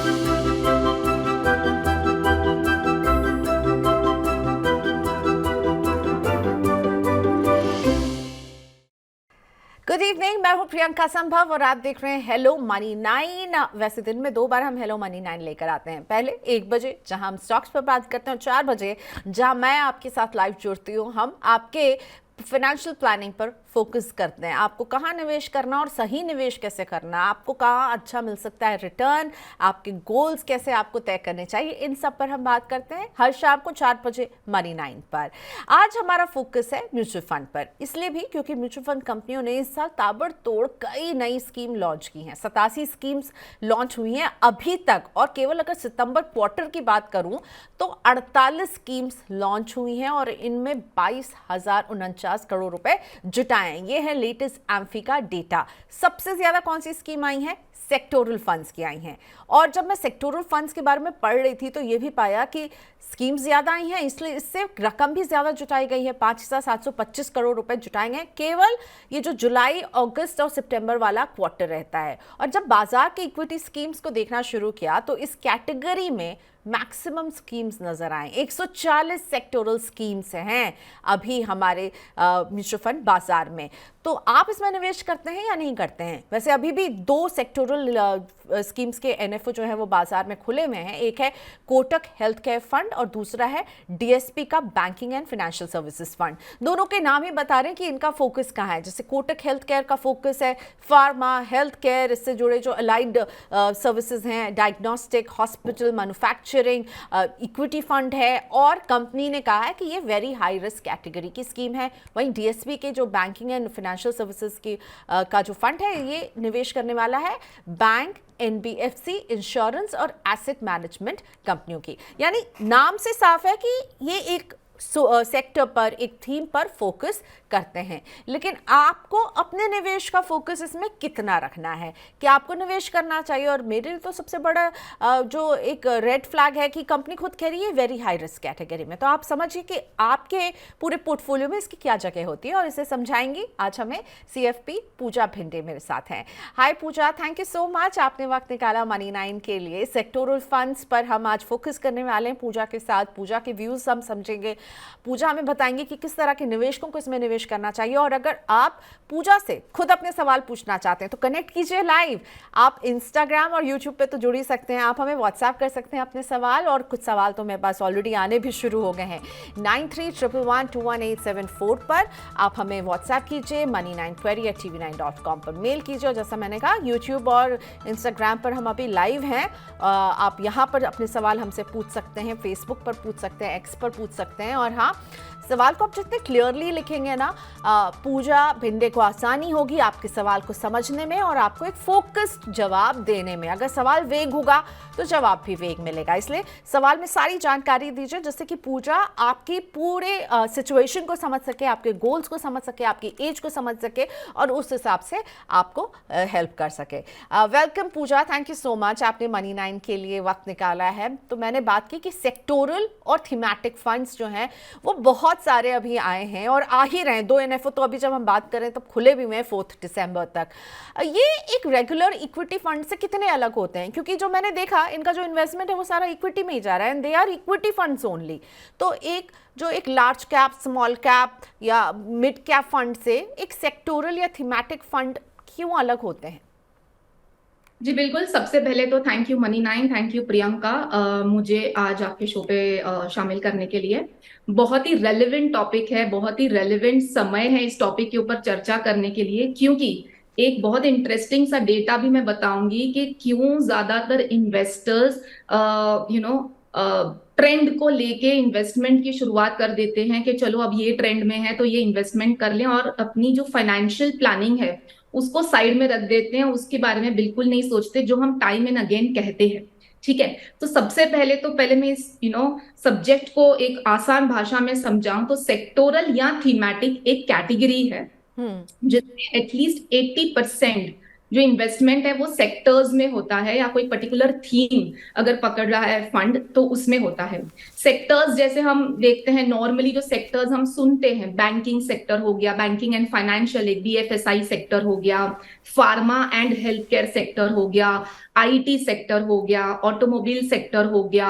Good evening, मैं हूं प्रियंका संभव और आप देख रहे हैं हेलो मनी 9। वैसे दिन में 2 बार हम हेलो मनी 9 लेकर आते हैं। पहले 1 बजे जहां हम स्टॉक्स पर बात करते हैं और 4 बजे जहां मैं आपके साथ लाइव जुड़ती हूं, हम आपके फाइनेंशियल प्लानिंग पर फोकस करते हैं। आपको कहाँ निवेश करना और सही निवेश कैसे करना, आपको कहाँ अच्छा मिल सकता है रिटर्न, आपके गोल्स कैसे आपको तय करने चाहिए, इन सब पर हम बात करते हैं हर शाम को 4 बजे मनी 9 पर। आज हमारा फोकस है म्यूचुअल फंड पर, इसलिए भी क्योंकि म्यूचुअल फंड कंपनियों ने इस साल ताबड़तोड़ कई नई स्कीम लॉन्च की हैं। 87 स्कीम्स लॉन्च हुई हैं अभी तक, और केवल अगर सितंबर क्वार्टर की बात करूं तो 48 स्कीम्स लॉन्च हुई हैं और इनमें 22,049 करोड़ रुपए जुटाए। ये है लेटेस्ट एम्फी का डेटा। सबसे ज्यादा कौन सी स्कीम आई है? सेक्टोरल फंड्स की आई हैं। और जब मैं सेक्टोरल फंड्स के बारे में पढ़ रही थी तो ये भी पाया कि स्कीम्स ज्यादा आई हैं, इसलिए इससे रकम भी ज्यादा जुटाई गई है। 5,725 करोड़ रुपए जुटाए गए केवल ये जो जुलाई, अगस्त और सितंबर वाला क्वार्टर रहता है। और जब बाजार के इक्विटी स्कीम्स को देखना शुरू किया तो इस कैटेगरी में मैक्सिमम स्कीम्स नजर आए। 140 सेक्टोरल स्कीम्स हैं अभी हमारे म्यूचुअल फंड बाजार में। तो आप इसमें निवेश करते हैं या नहीं करते हैं? वैसे अभी भी 2 सेक्टोरल स्कीम्स के एनएफओ जो है वो बाजार में खुले हुए हैं। एक है कोटक हेल्थ केयर फंड और दूसरा है डीएसपी का banking and financial services fund. दोनों के नाम ही बता रहे हैं कि इनका फोकस कहाँ है। जैसे कोटक हेल्थ केयर का फोकस है फार्मा, हेल्थ केयर, इससे जुड़े जो अलाइड सर्विसेज हैं, diagnostic, hospital, manufacturing, equity fund है। और कंपनी ने कहा है कि ये वेरी हाई रिस्क कैटेगरी की स्कीम है। वहीं डीएसपी के जो बैंकिंग एंड फाइनेंशियल सर्विसेज की का जो फंड है, ये निवेश करने वाला है बैंक, एनबीएफसी, इंश्योरेंस और एसेट मैनेजमेंट कंपनियों की। यानी नाम से साफ है कि ये एक सेक्टर पर, एक थीम पर फोकस करते हैं। लेकिन आपको अपने निवेश का फोकस इसमें कितना रखना है, क्या आपको निवेश करना चाहिए? और मेरे लिए तो सबसे बड़ा जो एक रेड फ्लैग है कि कंपनी खुद कह रही है वेरी हाई रिस्क कैटेगरी में। तो आप समझिए कि आपके पूरे पोर्टफोलियो में इसकी क्या जगह होती है, और इसे समझाएंगी आज हमें सीएफपी पूजा भिंडे मेरे साथ हैं। हाय पूजा, थैंक यू सो मच, आपने वक्त निकाला मनी 9 के लिए। सेक्टोरल फंड्स पर हम आज फोकस करने वाले हैं पूजा के साथ। पूजा के व्यूज हम समझेंगे। पूजा हमें बताएंगे कि किस तरह के निवेशकों को इसमें निवेश करना चाहिए। और अगर आप पूजा से खुद अपने सवाल पूछना चाहते हैं तो कनेक्ट कीजिए लाइव। आप इंस्टाग्राम और यूट्यूब पे तो जुड़ ही सकते हैं, आप हमें व्हाट्सएप कर सकते हैं अपने सवाल। और कुछ सवाल तो मेरे पास ऑलरेडी आने भी शुरू हो गए हैं। 9311211874 पर आप हमें व्हाट्सएप कीजिए, money9query@tv9.com पर मेल कीजिए। और जैसा मैंने कहा, यूट्यूब और इंस्टाग्राम पर हम अभी लाइव हैं। आप यहाँ पर अपने सवाल हमसे पूछ सकते हैं, फेसबुक पर पूछ सकते हैं, एक्स पर पूछ सकते हैं। और हाँ, सवाल को आप जितने क्लियरली लिखेंगे ना, पूजा भिंडे को आसानी होगी आपके सवाल को समझने में और आपको एक फोकस्ड जवाब देने में। अगर सवाल वेग होगा तो जवाब भी वेग मिलेगा, इसलिए सवाल में सारी जानकारी दीजिए जिससे कि पूजा आपकी पूरे सिचुएशन को समझ सके, आपके गोल्स को समझ सके, आपकी एज को समझ सके और उस हिसाब से आपको हेल्प कर सके। Welcome Pooja, thank you so much, आपने मनी 9 के लिए वक्त निकाला है। तो मैंने बात की कि सेक्टोरल और थीमेटिक फंड्स जो हैं वो बहुत सारे अभी आए हैं और आ ही रहे हैं। 2 एनएफओ तो अभी जब हम बात करें तब खुले भी हुए हैं 4 दिसंबर तक। ये एक रेगुलर इक्विटी फंड से कितने अलग होते हैं? क्योंकि जो मैंने देखा, इनका जो इन्वेस्टमेंट है वो सारा इक्विटी में ही जा रहा है, and they are equity funds only. तो एक लार्ज कैप, स्मॉल कैप या मिड कैप फंड से एक सेक्टोरल या थीमेटिक फंड क्यों अलग होते हैं? जी बिल्कुल। सबसे पहले तो thank you money 9, thank you Priyanka, मुझे आज आपके शो पे शामिल करने के लिए। बहुत ही रेलेवेंट टॉपिक है, बहुत ही रेलेवेंट समय है इस टॉपिक के ऊपर चर्चा करने के लिए, क्योंकि एक बहुत इंटरेस्टिंग सा डेटा भी मैं बताऊंगी कि क्यों ज्यादातर इन्वेस्टर्स ट्रेंड को लेके इन्वेस्टमेंट की शुरुआत कर देते हैं कि चलो अब ये ट्रेंड में है तो ये इन्वेस्टमेंट कर लें, और अपनी जो फाइनेंशियल प्लानिंग है उसको साइड में रख देते हैं, उसके बारे में बिल्कुल नहीं सोचते, जो हम टाइम एंड अगेन कहते हैं। ठीक है, तो सबसे पहले मैं इस सब्जेक्ट को एक आसान भाषा में समझाऊं तो सेक्टोरल या थीमेटिक एक कैटेगरी है जिसमें एटलीस्ट 80% जो इन्वेस्टमेंट है वो सेक्टर्स में होता है या कोई पर्टिकुलर थीम अगर पकड़ रहा है फंड तो उसमें होता है। सेक्टर्स जैसे हम देखते हैं नॉर्मली जो सेक्टर्स हम सुनते हैं, बैंकिंग सेक्टर हो गया, बैंकिंग एंड फाइनेंशियल एक BFSI सेक्टर हो गया, pharma and health care sector हो गया, IT सेक्टर हो गया, ऑटोमोबाइल सेक्टर हो गया,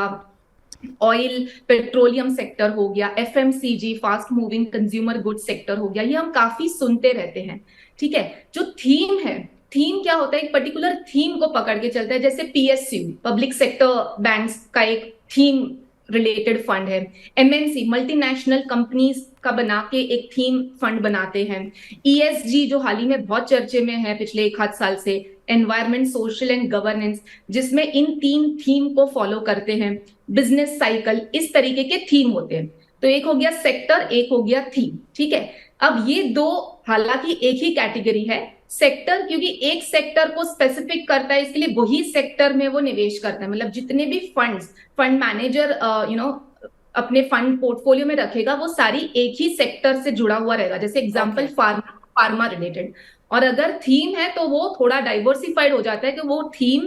ऑयल पेट्रोलियम सेक्टर हो गया, FMCG fast moving consumer goods sector हो गया, ये हम काफी सुनते रहते हैं। ठीक है, जो थीम है, थीम क्या होता है, एक पर्टिकुलर थीम को पकड़ के चलता है। जैसे PSU पब्लिक सेक्टर बैंक्स का एक थीम रिलेटेड फंड है, MNC मल्टीनेशनल कंपनीज का बना के एक थीम फंड बनाते हैं, ESG जो हाल ही में बहुत चर्चे में है पिछले 1 आध साल से, एनवायरमेंट सोशल एंड गवर्नेंस, जिसमें इन 3 थीम को फॉलो करते हैं, बिजनेस साइकिल, इस तरीके के थीम होते हैं। तो एक हो गया सेक्टर, एक हो गया थीम। ठीक है, अब ये दो हालांकि एक ही कैटेगरी है। सेक्टर क्योंकि एक सेक्टर को स्पेसिफिक करता है, इसलिए वही सेक्टर में वो निवेश करता है। मतलब जितने भी फंड मैनेजर अपने फंड पोर्टफोलियो में रखेगा वो सारी एक ही सेक्टर से जुड़ा हुआ रहेगा। जैसे एग्जांपल फार्मा रिलेटेड, और अगर थीम है तो वो थोड़ा डाइवर्सिफाइड हो जाता है कि वो थीम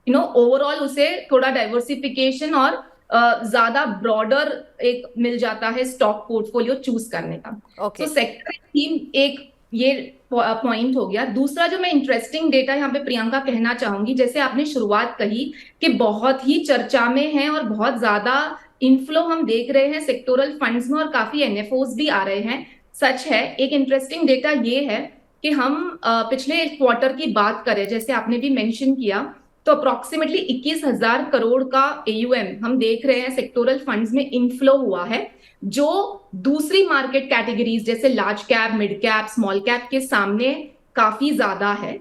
ओवरऑल उसे थोड़ा डाइवर्सिफिकेशन और ज्यादा ब्रॉडर एक मिल जाता है स्टॉक पोर्टफोलियो चूज करने का। तो सेक्टर थीम एक ये पॉइंट हो गया। दूसरा जो मैं इंटरेस्टिंग डेटा यहाँ पे प्रियंका कहना चाहूंगी, जैसे आपने शुरुआत कही कि बहुत ही चर्चा में है और बहुत ज्यादा इनफ्लो हम देख रहे हैं सेक्टोरल फंड्स में और काफी NFOs भी आ रहे हैं। सच है, एक इंटरेस्टिंग डेटा ये है कि हम पिछले क्वार्टर की बात करें, जैसे आपने भी मेंशन किया, तो अप्रोक्सीमेटली 21,000 करोड़ का AUM हम देख रहे हैं सेक्टोरल फंड्स में इनफ्लो हुआ है, जो दूसरी मार्केट कैटेगरीज जैसे large cap, mid cap, small cap के सामने काफी ज्यादा है।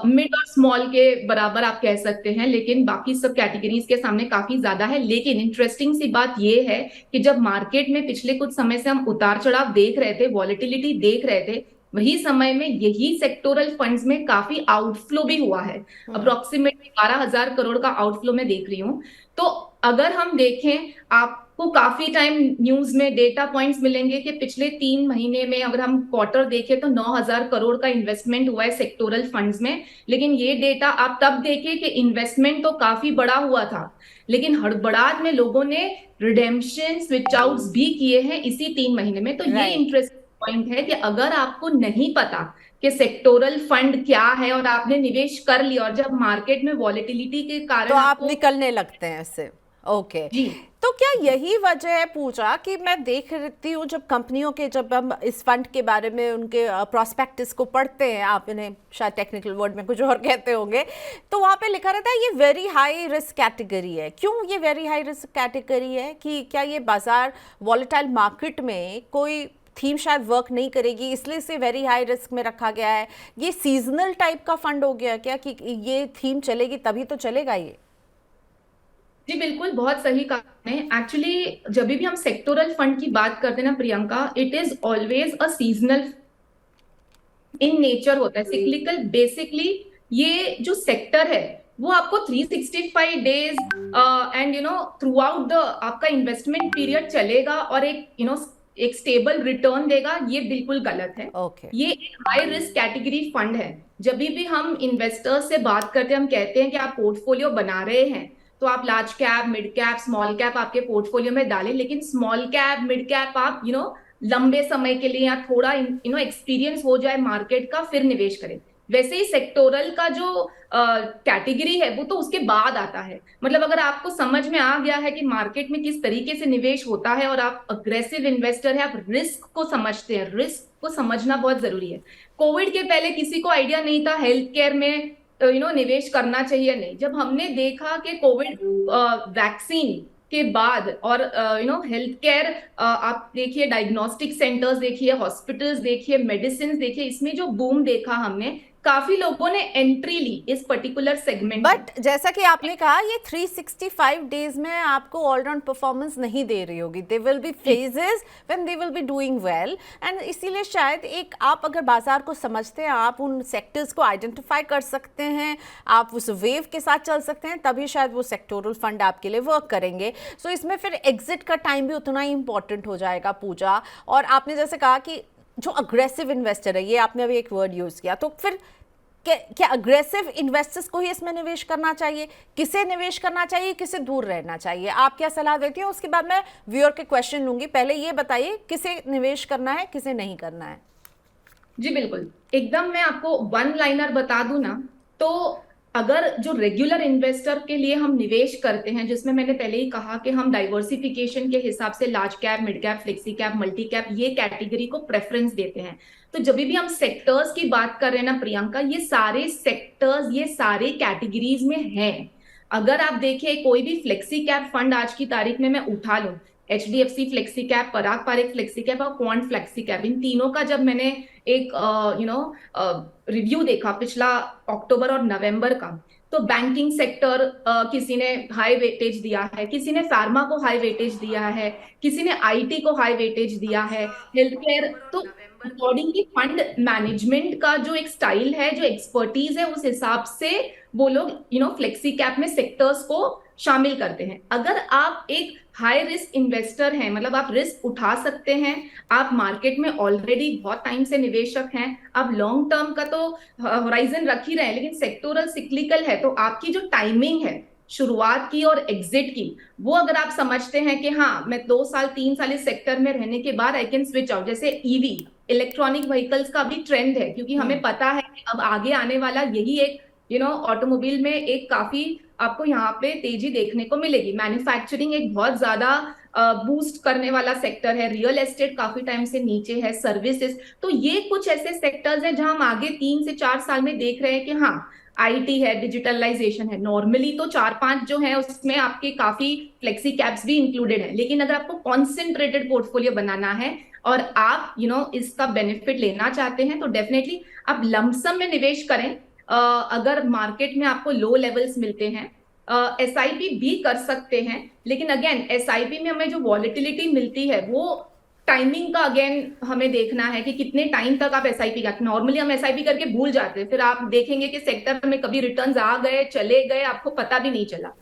मिड और स्मॉल के बराबर आप कह सकते हैं, लेकिन बाकी सब कैटेगरीज के सामने काफी ज्यादा है। लेकिन इंटरेस्टिंग सी बात यह है कि जब मार्केट में पिछले कुछ समय से हम उतार चढ़ाव देख रहे थे, वॉलेटिलिटी देख रहे थे, वही समय में यही सेक्टोरल फंड्स में काफी आउटफ्लो भी हुआ है। अप्रोक्सीमेटली 12,000 करोड़ का आउटफ्लो मैं देख रही हूँ। तो अगर हम देखें, आपको काफी टाइम न्यूज में डेटा पॉइंट्स मिलेंगे कि पिछले 3 महीने में अगर हम क्वार्टर देखें तो 9,000 करोड़ का इन्वेस्टमेंट हुआ है सेक्टोरल फंड्स में। लेकिन ये डेटा आप तब देखें कि इन्वेस्टमेंट तो काफी बड़ा हुआ था, लेकिन हड़बड़ाहट में लोगों ने रिडेम्पशन स्विच आउट्स भी किए हैं इसी 3 महीने में। तो ये इंटरेस्टिंग पॉइंट है कि अगर आपको नहीं पता कि सेक्टोरल फंड क्या है और आपने निवेश कर लिया और जब मार्केट में वॉलेटिलिटी के कारण तो आप निकलने लगते हैं इससे। ओके जी, तो क्या यही वजह है पूजा कि मैं देख रही हूँ जब कंपनियों के, जब हम इस फंड के बारे में उनके प्रॉस्पेक्टस को पढ़ते हैं, आप इन्हें शायद टेक्निकल वर्ड में कुछ और कहते होंगे, तो वहाँ पे लिखा रहता है ये वेरी हाई रिस्क कैटेगरी है। क्यों ये वेरी हाई रिस्क कैटेगरी है? कि क्या ये बाजार वॉलेटाइल मार्केट में कोई थीम शायद वर्क नहीं करेगी इसलिए इसे वेरी हाई रिस्क में रखा गया है? ये सीजनल टाइप का फंड हो गया क्या कि ये थीम चलेगी तभी तो चलेगा ये? जी बिल्कुल, बहुत सही कहा आपने। एक्चुअली जब भी हम सेक्टोरल फंड की बात करते हैं ना Priyanka, it is always a seasonal in nature होता है, सिक्लिकल। बेसिकली ये जो सेक्टर है वो आपको 365 days and through out the आपका इन्वेस्टमेंट पीरियड चलेगा और एक स्टेबल रिटर्न देगा, ये बिल्कुल गलत है। ये एक हाई रिस्क कैटेगरी फंड है। जब भी हम इन्वेस्टर्स से बात करते हैं, हम कहते हैं कि आप पोर्टफोलियो बना रहे हैं तो आप large cap, mid cap, small cap आपके पोर्टफोलियो में डालें, लेकिन स्मॉल कैप, मिड कैप आप लंबे समय के लिए या थोड़ा एक्सपीरियंस हो जाए मार्केट का फिर निवेश करें। वैसे ही सेक्टोरल का जो कैटेगरी है वो तो उसके बाद आता है। मतलब अगर आपको समझ में आ गया है कि मार्केट में किस तरीके से निवेश होता है और आप अग्रेसिव इन्वेस्टर है, आप रिस्क को समझते हैं, रिस्क को समझना बहुत जरूरी है। कोविड के पहले किसी को आइडिया नहीं था हेल्थ केयर में निवेश करना चाहिए नहीं। जब हमने देखा कि कोविड वैक्सीन के बाद और हेल्थ केयर, आप देखिए डायग्नोस्टिक सेंटर्स देखिए, हॉस्पिटल्स देखिए, मेडिसिन देखिए, इसमें जो बूम देखा हमने, काफी लोगों ने एंट्री ली इस पर्टिकुलर सेगमेंट। बट जैसा कि आपने कहा ये 365 डेज में आपको ऑलराउंड परफॉर्मेंस नहीं दे रही होगी। They will be phases when they will be doing well, and इसीलिए शायद एक आप अगर बाजार को समझते हैं, आप उन सेक्टर्स को आइडेंटिफाई कर सकते हैं, आप उस वेव के साथ चल सकते हैं, तभी शायद वो सेक्टोरल फंड आपके लिए वर्क करेंगे। सो इसमें फिर एग्जिट का टाइम भी उतना ही इंपॉर्टेंट हो जाएगा पूजा। और आपने जैसे कहा कि जो अग्रेसिव इन्वेस्टर है, ये आपने अभी एक वर्ड यूज किया, तो फिर क्या अग्रेसिव इन्वेस्टर्स को ही इसमें निवेश करना चाहिए, किसे निवेश करना चाहिए, किसे दूर रहना चाहिए? आप क्या सलाह देती हैं? उसके बाद मैं व्यूअर के क्वेश्चन लूंगी। पहले ये बताइए किसे निवेश करना है, किसे नहीं करना है। जी बिल्कुल, एकदम मैं आपको वन लाइनर बता दूं ना, तो अगर जो रेगुलर इन्वेस्टर के लिए हम निवेश करते हैं, जिसमें मैंने पहले ही कहा कि हम डाइवर्सिफिकेशन के हिसाब से large cap, mid cap, flexi cap, multi cap, ये कैटेगरी को प्रेफरेंस देते हैं। तो जब भी हम सेक्टर्स की बात कर रहे हैं ना प्रियंका, ये सारे सेक्टर्स, ये सारे कैटेगरीज में हैं। अगर आप देखिए कोई भी फ्लेक्सी कैप फंड आज की तारीख में मैं उठा लूं, HDFC फ्लेक्सी कैप, पराग पारेख फ्लेक्सी कैप और क्वांट फ्लेक्सी कैप, इन तीनों का जब मैंने एक रिव्यू देखा पिछला अक्टूबर और नवंबर का, तो बैंकिंग सेक्टर किसी ने हाई वेटेज दिया है, किसी ने फार्मा को हाई वेटेज दिया है, किसी ने IT को हाई वेटेज दिया है, हेल्थ केयर। तो अकॉर्डिंगली फंड मैनेजमेंट का जो एक स्टाइल है, जो एक्सपर्टीज है, उस हिसाब से वो लोग फ्लेक्सी कैप में सेक्टर्स को शामिल करते हैं। अगर आप एक हाई रिस्क इन्वेस्टर हैं, मतलब आप रिस्क उठा सकते हैं, आप मार्केट में ऑलरेडी बहुत टाइम से निवेशक हैं, आप लॉन्ग टर्म का तो होराइजन रख ही रहे हैं, लेकिन सेक्टोरल सिक्लिकल है, तो आपकी जो टाइमिंग है शुरुआत की और एग्जिट की, वो अगर आप समझते हैं कि हाँ मैं 2 साल 3 साल इस सेक्टर में रहने के बाद आई कैन स्विच आउट, जैसे EV इलेक्ट्रॉनिक व्हीकल्स का भी ट्रेंड है, क्योंकि हमें पता है कि अब आगे आने वाला यही एक ऑटोमोबाइल में एक काफी आपको यहाँ पे तेजी देखने को मिलेगी। मैन्युफैक्चरिंग एक बहुत ज्यादा बूस्ट करने वाला सेक्टर है, रियल एस्टेट काफी टाइम से नीचे है, सर्विसेज। तो ये कुछ ऐसे सेक्टर्स हैं जहां हम आगे 3 से 4 साल में देख रहे हैं कि हाँ IT है, डिजिटलाइजेशन है। नॉर्मली तो 4-5 जो है उसमें आपके काफी फ्लेक्सी कैप्स भी इंक्लूडेड है, लेकिन अगर आपको कॉन्सेंट्रेटेड पोर्टफोलियो बनाना है और आप इसका बेनिफिट लेना चाहते हैं, तो डेफिनेटली आप लमसम में निवेश करें। अगर मार्केट में आपको लो लेवल्स मिलते हैं, SIP भी कर सकते हैं, लेकिन अगेन SIP में हमें जो वॉलेटिलिटी मिलती है वो टाइमिंग का अगेन हमें देखना है कि कितने टाइम तक आप SIP करते। नॉर्मली हम SIP करके भूल जाते हैं, फिर आप देखेंगे कि सेक्टर में कभी रिटर्न्स आ गए, चले गए, आपको पता भी नहीं चला।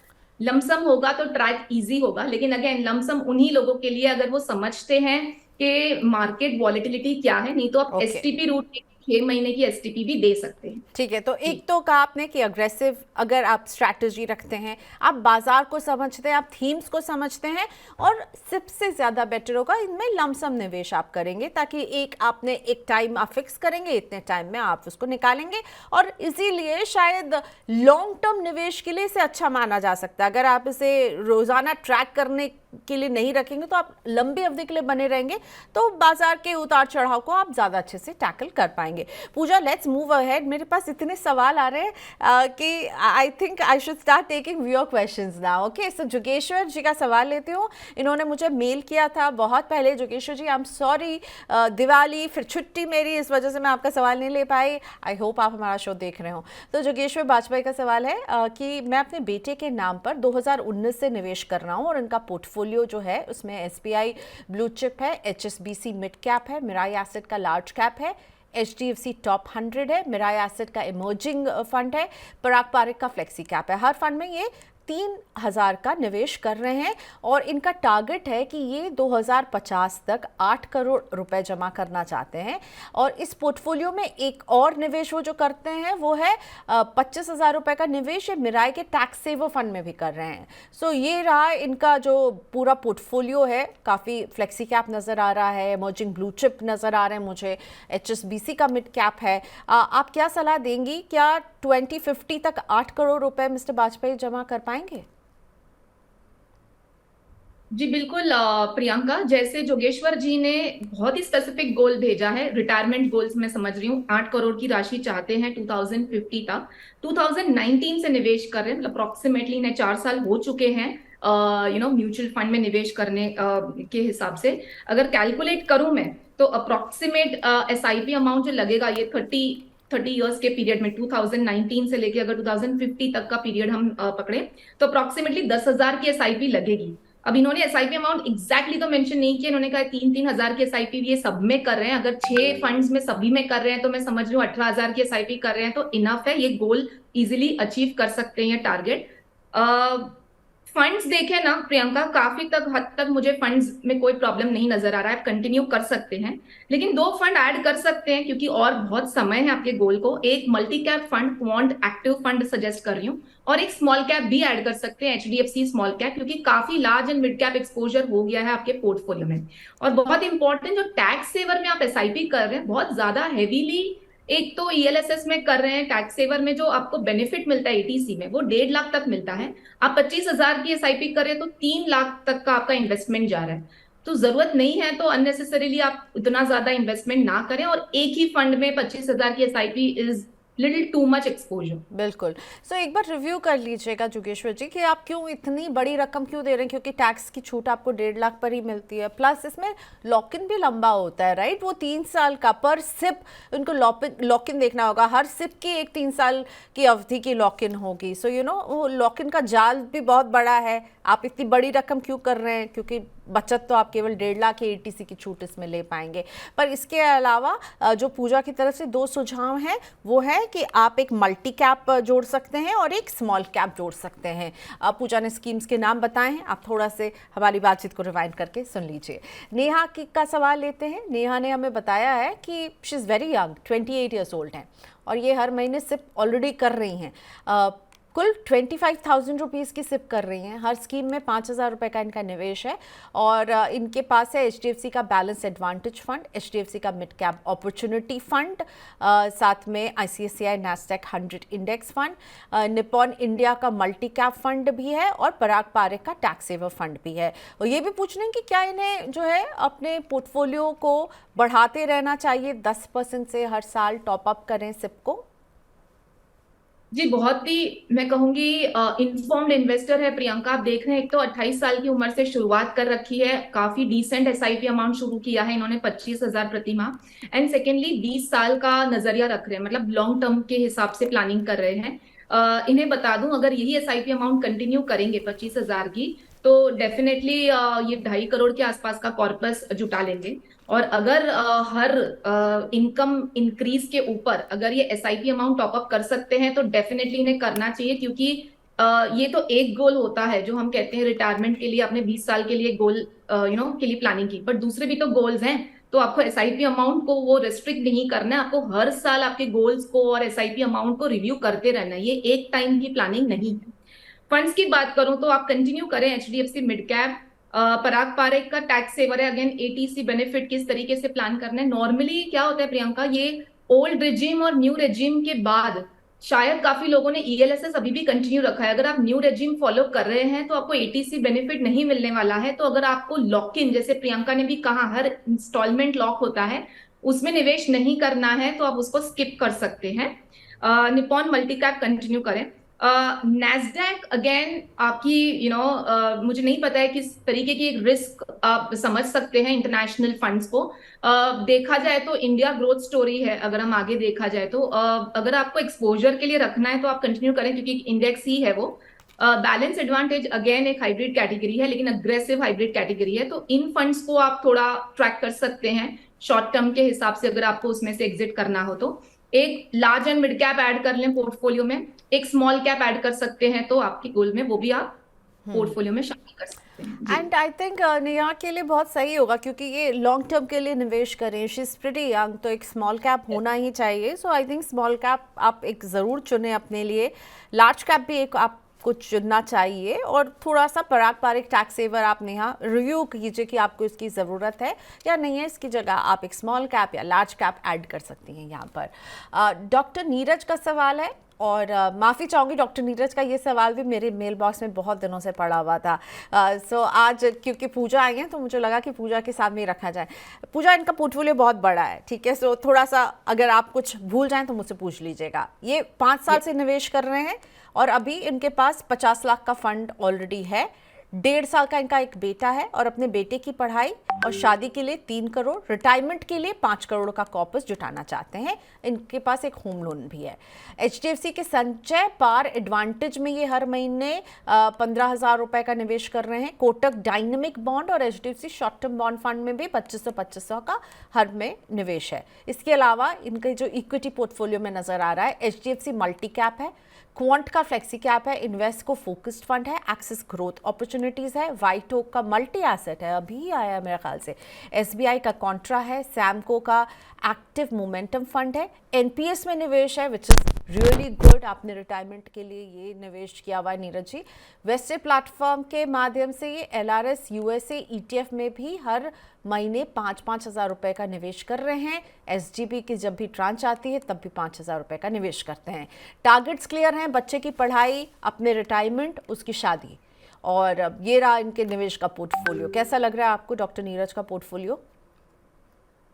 लमसम होगा तो ट्रैक इजी होगा, लेकिन अगेन लमसम उन्हीं लोगों के लिए अगर वो समझते हैं कि मार्केट वॉलेटिलिटी क्या है। नहीं तो आप STP रूट 6 महीने की STP भी दे सकते हैं। ठीक है, तो एक तो कहा आपने कि अग्रेसिव अगर आप स्ट्रैटेजी रखते हैं, आप बाजार को समझते हैं, आप थीम्स को समझते हैं, और सबसे ज़्यादा बेटर होगा इनमें लमसम निवेश आप करेंगे, ताकि आपने एक टाइम आप फिक्स करेंगे, इतने टाइम में आप उसको निकालेंगे, और इसीलिए शायद लॉन्ग टर्म निवेश के लिए इसे अच्छा माना जा सकता है। अगर आप इसे रोज़ाना ट्रैक करने के लिए नहीं रखेंगे तो आप लंबी अवधि के लिए बने रहेंगे, तो बाजार के उतार चढ़ाव को आप ज़्यादा अच्छे से टैकल कर पाएंगे। Puja, let's move ahead. मेरे पास इतने सवाल आ रहे हैं कि I think I should start taking viewer questions now. Okay, so Jogeshwar ji का सवाल लेती हूँ। इन्होंने मुझे मेल किया था बहुत पहले। जोगेश्वर जी, आई एम सॉरी, दिवाली फिर छुट्टी मेरी, इस वजह से मैं आपका सवाल नहीं ले पाई। आई होप आप हमारा शो देख रहे हो। तो जोगेश्वर बाजपेयी का सवाल है कि मैं अपने बेटे के नाम पर 2019 से निवेश कर रहा हूँ, और इनका पोर्टफोलियो जो है उसमें SBI ब्लू चिप है, HSBC मिड कैप है, मिराई एसेट का लार्ज कैप है, HDFC टॉप 100 है, मिराई एसेट का इमर्जिंग फंड है, पराग पारेख का फ्लेक्सी कैप है। हर फंड में ये 3000 का निवेश कर रहे हैं, और इनका टारगेट है कि ये 2050 तक 8 करोड़ रुपए जमा करना चाहते हैं। और इस पोर्टफोलियो में एक और निवेश वो जो करते हैं वो है 25,000 रुपए का निवेश ये मिराई के टैक्स सेवर फंड में भी कर रहे हैं। सो ये रहा इनका जो पूरा पोर्टफोलियो है। काफ़ी फ्लेक्सी कैप नज़र आ रहा है, इमर्जिंग ब्लू चिप नज़र आ रहे हैं मुझे, HSBC का मिड कैप है। आप क्या सलाह देंगी? क्या 2050 तक 8 करोड़ रुपए मिस्टर बाजपेयी जमा कर पाएंगे? जी बिल्कुल प्रियंका, जैसे जोगेश्वर जी ने बहुत ही स्पेसिफिक गोल भेजा है, रिटायरमेंट गोल्स मैं समझ रही हूँ, 8 करोड़ की राशि चाहते हैं 2050 तक। 2019 से निवेश कर रहे हैं, मतलब अप्रोक्सीमेटली इन्हें 4 साल हो चुके हैं म्यूचुअल फंड में निवेश करने के हिसाब से। अगर कैलकुलेट करूं मैं तो अप्रोक्सीमेट SIP अमाउंट जो लगेगा ये 30 इयर्स के पीरियड में, 2019 से लेके अगर 2050 तक का पीरियड हम पकड़े, तो अप्रोक्सीमेटली 10,000 की SIP लगेगी। अब इन्होंने SIP अमाउंट एग्जैक्टली तो मेंशन नहीं किया, इन्होंने कहा 3-3 हजार की SIP ये सब में कर रहे हैं। अगर 6 फंड्स में सभी में कर रहे हैं तो मैं समझ रही हूँ 18,000 की SIP कर रहे हैं, तो इनफ है, ये गोल इजिली अचीव कर सकते हैं, ये टारगेट। फंड्स देखें ना प्रियंका, काफी तक हद तक मुझे फंड्स में कोई प्रॉब्लम नहीं नजर आ रहा है, आप कंटिन्यू कर सकते हैं। लेकिन दो फंड ऐड कर सकते हैं क्योंकि और बहुत समय है आपके गोल को। एक multi cap fund, quant active fund suggest कर रही हूँ, और एक स्मॉल कैप भी ऐड कर सकते हैं, एचडीएफसी स्मॉल कैप, क्योंकि काफी large and mid cap exposure हो गया है आपके पोर्टफोलियो में। और बहुत इंपॉर्टेंट, जो टैक्स सेवर में आप एसआईपी कर रहे हैं, बहुत ज्यादा हेवीली, एक तो ईएलएसएस में कर रहे हैं, टैक्स सेवर में जो आपको बेनिफिट मिलता है एटीसी में वो 1.5 लाख तक मिलता है। आप 25,000 की एसआईपी कर रहे हैं तो 3 लाख तक का आपका इन्वेस्टमेंट जा रहा है। तो जरूरत नहीं है तो अननेसेसरीली आप इतना ज्यादा इन्वेस्टमेंट ना करें, और एक ही फंड में 25,000 की SIP is little too much exposure. बिल्कुल। सो एक बार रिव्यू कर लीजिएगा जोगेश्वर जी कि आप क्यों इतनी बड़ी रकम क्यों दे रहे हैं, क्योंकि टैक्स की छूट आपको 1.5 लाख पर ही मिलती है, प्लस इसमें लॉक इन भी लंबा होता है, राइट? वो 3 साल का पर सिप, उनको लॉक इन देखना होगा, हर सिप की एक 3 साल की अवधि की लॉक इन होगी। सो वो लॉक इन का जाल भी बहुत बड़ा है। आप इतनी बड़ी रकम क्यों कर रहे हैं? क्योंकि बचत तो आप केवल 1.5 लाख की एटीसी की छूट इसमें ले पाएंगे। पर इसके अलावा जो पूजा की तरफ से 2 सुझाव हैं वो है कि आप एक मल्टी कैप जोड़ सकते हैं और एक स्मॉल कैप जोड़ सकते हैं। पूजा ने स्कीम्स के नाम बताए हैं, आप थोड़ा से हमारी बातचीत को रिवाइंड करके सुन लीजिए। नेहा का सवाल लेते हैं। नेहा ने हमें बताया है कि she is very young, 28 years old हैं, और ये हर महीने सिप ऑलरेडी कर रही हैं। कुल 25,000 रुपीज़ की सिप कर रही हैं। हर स्कीम में 5,000 रुपये का इनका निवेश है, और इनके पास है एचडीएफसी का बैलेंस एडवांटेज फंड, एचडीएफसी का मिड कैप अपॉर्चुनिटी फंड, साथ में ICICI Nasdaq 100 index fund, Nippon India का मल्टी कैप फंड भी है, और पराग पारेख का टैक्स सेवर फंड भी है। और ये भी पूछ रहे हैं कि क्या इन्हें जो है अपने पोर्टफोलियो को बढ़ाते रहना चाहिए, 10% से हर साल टॉपअप करें सिप को? जी, बहुत ही मैं कहूंगी इन्फॉर्म्ड इन्वेस्टर है प्रियंका। आप देख रहे हैं, एक तो 28 साल की उम्र से शुरुआत कर रखी है, काफी डिसेंट एसआईपी अमाउंट शुरू किया है इन्होंने, 25,000 प्रति माह। एंड सेकेंडली 20 साल का नजरिया रख रहे हैं, मतलब लॉन्ग टर्म के हिसाब से प्लानिंग कर रहे हैं। इन्हें बता दूं, अगर यही एसआईपी अमाउंट कंटिन्यू करेंगे 25,000 की, तो डेफिनेटली ये 2.5 करोड़ के आसपास का कॉर्पस जुटा लेंगे। और अगर हर इनकम इंक्रीज के ऊपर अगर ये एसआईपी अमाउंट टॉपअप कर सकते हैं तो डेफिनेटली इन्हें करना चाहिए, क्योंकि ये तो एक गोल होता है जो हम कहते हैं रिटायरमेंट के लिए, आपने 20 साल के लिए गोल के लिए प्लानिंग की, बट दूसरे भी तो गोल्स हैं। तो आपको एसआईपी अमाउंट को वो रिस्ट्रिक्ट नहीं करना है, आपको हर साल आपके गोल्स को और एसआईपी अमाउंट को रिव्यू करते रहना है, ये एक टाइम की प्लानिंग नहीं है। फंड्स की बात करूं तो आप कंटिन्यू करें एचडीएफसी मिड कैप। पराग पारेख का टैक्स सेवर है, अगेन एटीसी बेनिफिट किस तरीके से प्लान करना है। नॉर्मली क्या होता है प्रियंका, ये ओल्ड रेजिम और न्यू रेजिम के बाद शायद काफी लोगों ने ईएलएसएस अभी भी कंटिन्यू रखा है। अगर आप न्यू रेजिम फॉलो कर रहे हैं तो आपको एटीसी बेनिफिट नहीं मिलने वाला है। तो अगर आपको लॉक इन, जैसे प्रियंका ने भी कहा, हर इंस्टॉलमेंट लॉक होता है, उसमें निवेश नहीं करना है तो आप उसको स्किप कर सकते हैं। निपॉन मल्टी कैप कंटिन्यू करें। नैस्डैक अगेन आपकी मुझे नहीं पता है किस तरीके की रिस्क आप समझ सकते हैं इंटरनेशनल फंड्स को। देखा जाए तो इंडिया ग्रोथ स्टोरी है, अगर हम आगे देखा जाए तो अगर आपको एक्सपोजर के लिए रखना है तो आप कंटिन्यू करें, क्योंकि इंडेक्स ही है वो। बैलेंस एडवांटेज अगेन एक हाइब्रिड कैटेगरी है, लेकिन अग्रेसिव हाइब्रिड कैटेगरी है, तो इन फंड्स को आप थोड़ा ट्रैक कर सकते हैं शॉर्ट टर्म के हिसाब से, अगर आपको उसमें से एग्जिट करना हो तो। एक large and mid cap add कर लें पोर्टफोलियो में, एक स्मॉल कैप ऐड कर सकते हैं, तो आपकी गोल में वो भी आप पोर्टफोलियो में शामिल कर सकते हैं। एंड आई थिंक नेहा के लिए बहुत सही होगा, क्योंकि ये लॉन्ग टर्म के लिए निवेश करें, शी इज़ प्रीटी यंग, तो एक स्मॉल कैप होना ही चाहिए। सो आई थिंक स्मॉल कैप आप एक ज़रूर चुनें अपने लिए, लार्ज कैप भी एक आप कुछ चुनना चाहिए, और थोड़ा सा पराग पारेख टैक्स सेवर आप नेहा रिव्यू कीजिए कि आपको इसकी ज़रूरत है या नहीं है। इसकी जगह आप एक स्मॉल कैप या लार्ज कैप ऐड कर सकती हैं यहाँ पर। डॉक्टर नीरज का सवाल है, और माफ़ी चाहूँगी डॉक्टर नीरज का ये सवाल भी मेरे मेल बॉक्स में बहुत दिनों से पड़ा हुआ था। सो आज क्योंकि पूजा आई है तो मुझे लगा कि पूजा के सामने ही रखा जाए। पूजा, इनका पोर्टफोलियो बहुत बड़ा है, ठीक है? सो थोड़ा सा अगर आप कुछ भूल जाएं तो मुझसे पूछ लीजिएगा। ये 5 साल से निवेश कर रहे हैं, और अभी इनके पास 50 लाख का फंड ऑलरेडी है। 1.5 साल का इनका एक बेटा है, और अपने बेटे की पढ़ाई और शादी के लिए 3 करोड़, रिटायरमेंट के लिए 5 करोड़ का कॉर्पस जुटाना चाहते हैं। इनके पास एक होम लोन भी है। एचडीएफसी के संचय पार एडवांटेज में ये हर महीने 15,000 रुपए का निवेश कर रहे हैं। कोटक डायनेमिक बॉन्ड और HDFC short term bond fund में भी 2500 का हर में निवेश है। इसके अलावा इनके जो इक्विटी पोर्टफोलियो में नजर आ रहा है, एचडीएफसी मल्टी कैप है, क्वांट का फ्लेक्सी कैप है, इन्वेस्ट को फोकस्ड फंड है, एक्सिस ग्रोथ अपॉर्चुनिटीज है, वाइटोक का मल्टी एसेट है, अभी आया मेरे ख्याल से, एसबीआई का कॉन्ट्रा है, सैमको का एक्टिव मोमेंटम फंड है, एनपीएस में निवेश है विच इज रियली गुड। आपने रिटायरमेंट के लिए ये निवेश किया हुआ है नीरज जी। वेस्टे प्लेटफॉर्म के माध्यम से ये एलआरएस यूएसए ईटीएफ में भी हर महीने 5-5 हज़ार रुपये का निवेश कर रहे हैं। एसजीबी की जब भी ट्रांच आती है तब भी 5 हज़ार रुपये का निवेश करते हैं। टारगेट्स क्लियर हैं, बच्चे की पढ़ाई, अपने रिटायरमेंट, उसकी शादी, और ये रहा इनके निवेश का पोर्टफोलियो। कैसा लग रहा है आपको डॉक्टर नीरज का पोर्टफोलियो?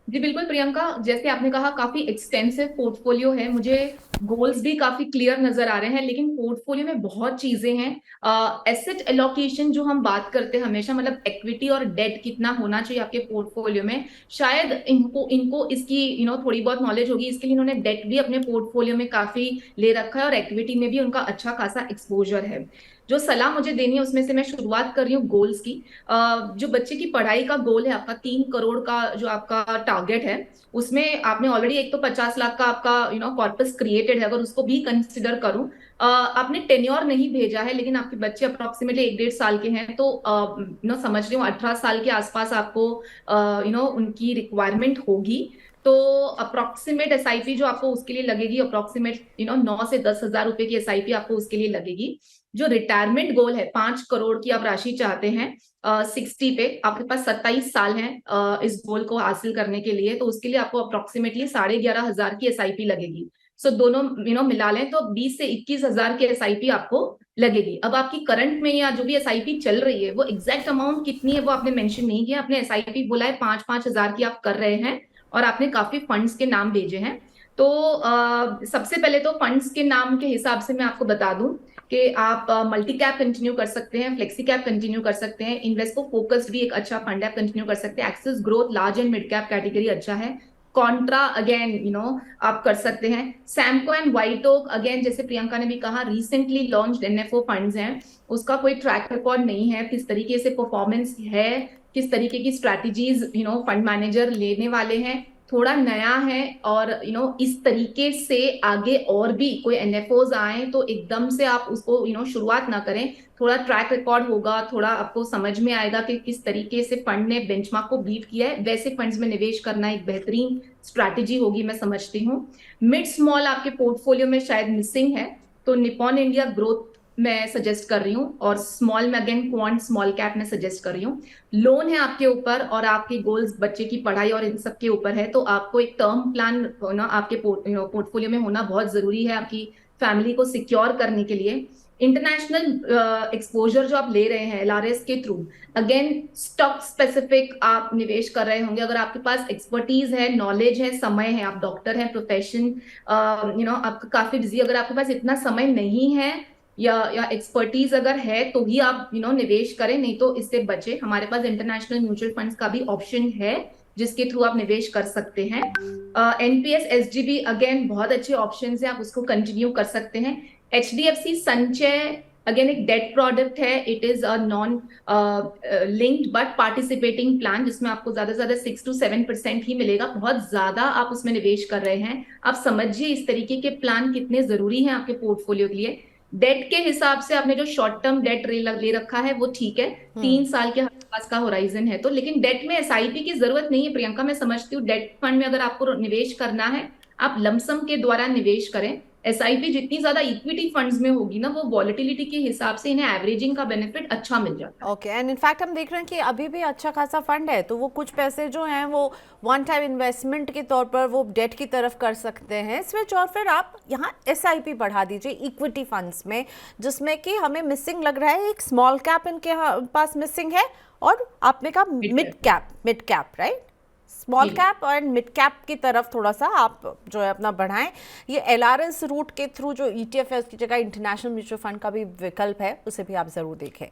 जी बिल्कुल प्रियंका, जैसे आपने कहा काफी एक्सटेंसिव पोर्टफोलियो है, मुझे गोल्स भी काफी क्लियर नजर आ रहे हैं, लेकिन पोर्टफोलियो में बहुत चीजें हैं। एसेट एलोकेशन जो हम बात करते हैं हमेशा, मतलब इक्विटी और डेट कितना होना चाहिए आपके पोर्टफोलियो में, शायद इनको इसकी थोड़ी बहुत नॉलेज होगी, इसके लिए इन्होंने डेट भी अपने पोर्टफोलियो में काफी ले रखा है और इक्विटी में भी उनका अच्छा खासा एक्सपोजर है। जो सलाह मुझे देनी है उसमें से मैं शुरुआत कर रही हूँ गोल्स की। जो बच्चे की पढ़ाई का गोल है आपका 3 करोड़ का जो आपका टारगेट है, उसमें आपने ऑलरेडी एक तो 50 लाख का आपका कॉर्पस क्रिएटेड है, अगर उसको भी कंसिडर करूं, आपने टेन्योर नहीं भेजा है, लेकिन आपके बच्चे अप्रोक्सीमेटली 1-1.5 साल के हैं, तो समझ रही हूँ 18 साल के आसपास आपको उनकी रिक्वायरमेंट होगी। तो अप्रोक्सीमेट एसआईपी जो आपको उसके लिए लगेगी, अप्रोक्सीमेट 9 से 10 हजार रुपए की एसआईपी आपको उसके लिए लगेगी। जो रिटायरमेंट गोल है 5 करोड़ की आप राशि चाहते हैं 60 पे, आपके पास 27 साल हैं इस गोल को हासिल करने के लिए, तो उसके लिए आपको अप्रोक्सीमेटली 11,500 की एसआईपी लगेगी। सो दोनों मिला लें तो 20 से 21 हजार की एसआईपी आपको लगेगी। अब आपकी करंट में या जो भी एसआईपी चल रही है वो एग्जैक्ट अमाउंट कितनी है वो आपने मेंशन नहीं किया, आपने एसआईपी बोला है 5-5 हजार की आप कर रहे हैं और आपने काफी फंड्स के नाम भेजे हैं। तो सबसे पहले तो फंड्स के नाम के हिसाब से मैं आपको बता दूं कि आप मल्टी कैप कंटिन्यू कर सकते हैं, फ्लेक्सी कैप कंटिन्यू कर सकते हैं, इन्वेस्को फोकस्ड भी एक अच्छा फंड है कंटिन्यू कर सकते हैं, Axis growth large and mid cap category अच्छा है, कॉन्ट्रा अगेन आप कर सकते हैं, Samco and White Oak again जैसे प्रियंका ने भी कहा रिसेंटली लॉन्च्ड एनएफओ फंड्स हैं, उसका कोई ट्रैक रिकॉर्ड नहीं है, किस तरीके से परफॉर्मेंस है, किस तरीके की स्ट्रैटेजीज फंड मैनेजर लेने वाले हैं, थोड़ा नया है, और इस तरीके से आगे और भी कोई एनएफओज आए तो एकदम से आप उसको शुरुआत ना करें, थोड़ा ट्रैक रिकॉर्ड होगा, थोड़ा आपको समझ में आएगा कि किस तरीके से फंड ने बेंचमार्क को बीट किया है, वैसे फंड्स में निवेश करना एक बेहतरीन स्ट्रैटेजी होगी मैं समझती हूँ। मिड स्मॉल आपके पोर्टफोलियो में शायद मिसिंग है, तो निपॉन इंडिया ग्रोथ मैं सजेस्ट कर रही हूँ, और स्मॉल में अगेन क्वांट स्मॉल कैप में सजेस्ट कर रही हूँ। लोन है आपके ऊपर और आपके गोल्स बच्चे की पढ़ाई और इन सब के ऊपर है, तो आपको एक टर्म प्लान होना आपके पोर्टफोलियो में होना बहुत जरूरी है आपकी फैमिली को सिक्योर करने के लिए। इंटरनेशनल एक्सपोजर जो आप ले रहे हैं एलआरएस के थ्रू, अगेन स्टॉक स्पेसिफिक आप निवेश कर रहे होंगे, अगर आपके पास एक्सपर्टीज है, नॉलेज है, समय है, आप डॉक्टर हैं, प्रोफेशन आपका काफी बिजी, अगर आपके पास इतना समय नहीं है या एक्सपर्टीज अगर है तो ही आप निवेश करें, नहीं तो इससे बचे। हमारे पास इंटरनेशनल म्यूचुअल फंड्स का भी ऑप्शन है जिसके थ्रू आप निवेश कर सकते हैं। एनपीएस एसजीबी अगेन बहुत अच्छे ऑप्शन है, आप उसको कंटिन्यू कर सकते हैं। एचडीएफसी संचय अगेन एक डेट प्रोडक्ट है, it is a non linked but participating plan, जिसमें आपको ज्यादा से ज्यादा 6 to 7% ही मिलेगा, बहुत ज्यादा आप उसमें निवेश कर रहे हैं। आप समझिए इस तरीके के प्लान कितने जरूरी हैं आपके पोर्टफोलियो के लिए। डेट के हिसाब से आपने जो शॉर्ट टर्म डेट ले रखा है वो ठीक है, 3 साल के पास का होराइजन है, तो लेकिन डेट में एसआईपी की जरूरत नहीं है प्रियंका, मैं समझती हूँ डेट फंड में अगर आपको निवेश करना है आप लमसम के द्वारा निवेश करें। एसआईपी जितनी ज्यादा इक्विटी फंड्स में होगी ना, वो वॉलेटिलिटी के हिसाब से इन्हें एवरेजिंग का बेनिफिट अच्छा मिल जाता है। ओके, एंड इनफैक्ट हम देख रहे हैं कि अभी भी अच्छा खासा फंड है, तो वो कुछ पैसे जो हैं वो वन टाइम इन्वेस्टमेंट के तौर पर वो डेट की तरफ कर सकते हैं स्विच, और फिर आप यहाँ एसआईपी बढ़ा दीजिए इक्विटी फंड्स में, जिसमें कि हमें मिसिंग लग रहा है, एक स्मॉल कैप इनके पास मिसिंग है, और आपने कहा mid cap right, small cap और मिड कैप की तरफ थोड़ा सा आप जो है अपना बढ़ाएं। ये एलआरएस रूट के थ्रू जो ईटीएफ है उसकी जगह इंटरनेशनल म्यूचुअल फंड का भी विकल्प है, उसे भी आप जरूर देखें।